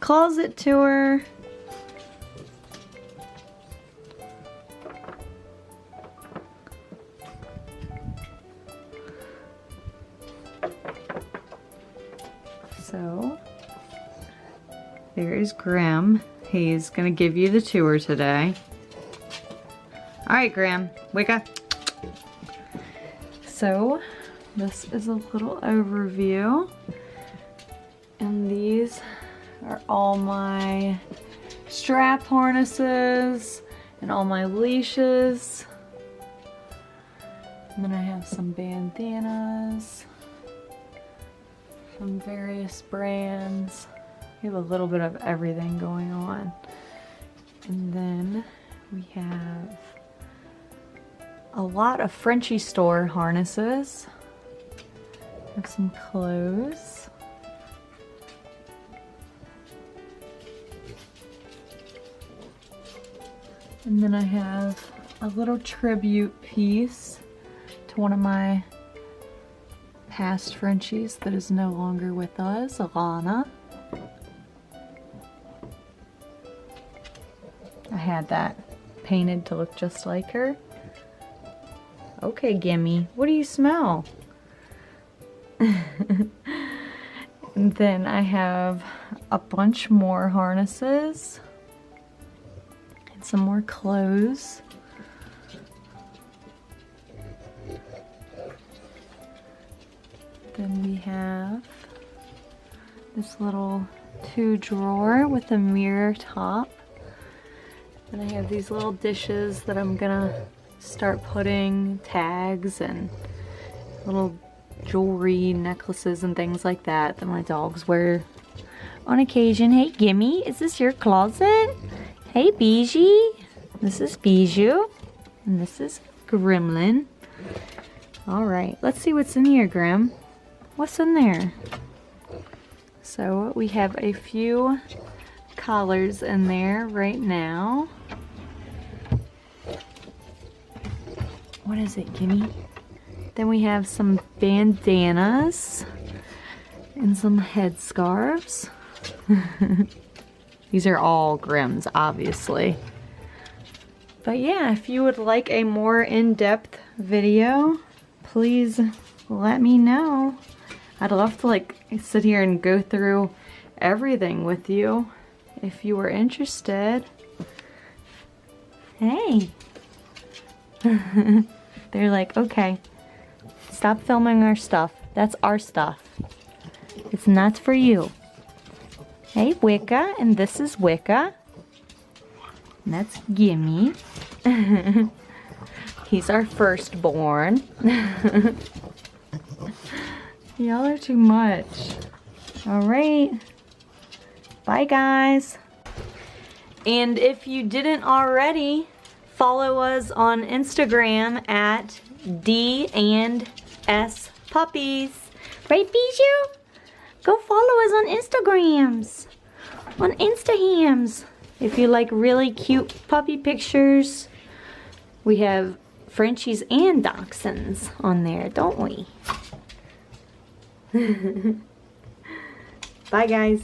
closet tour. So, there's Grim. He's gonna give you the tour today. Alright, Grim, wake up. So, this is a little overview. And these are all my strap harnesses and all my leashes. And then I have some bandanas from various brands. We have a little bit of everything going on. And then we have a lot of Frenchy store harnesses. We have some clothes. And then I have a little tribute piece to one of my past Frenchies that is no longer with us, Alana. I had that painted to look just like her. Okay, Gimme, what do you smell? And then I have a bunch more harnesses and some more clothes. Then we have this little 2-drawer with a mirror top. And I have these little dishes that I'm gonna start putting tags and little jewelry, necklaces and things like that that my dogs wear on occasion. Hey Gimme, is this your closet? Hey Bijou, this is Bijou and this is Gremlin. Alright, let's see what's in here, Grim. What's in there? So we have a few collars in there right now. What is it, Gimme? Then we have some bandanas and some headscarves. These are all Grim's, obviously. But yeah, if you would like a more in-depth video, please let me know. I'd love to like sit here and go through everything with you if you were interested. Hey. They're like, okay, stop filming our stuff. That's our stuff. It's not for you. Hey, Wicca, and this is Wicca. And that's Gimme. He's our firstborn. Y'all are too much. Alright. Bye, guys. And if you didn't already, follow us on Instagram at D&S Puppies. Right, Bijou? Go follow us on Instagrams. On Instahams. If you like really cute puppy pictures, we have Frenchies and Dachshunds on there, don't we? Bye, guys.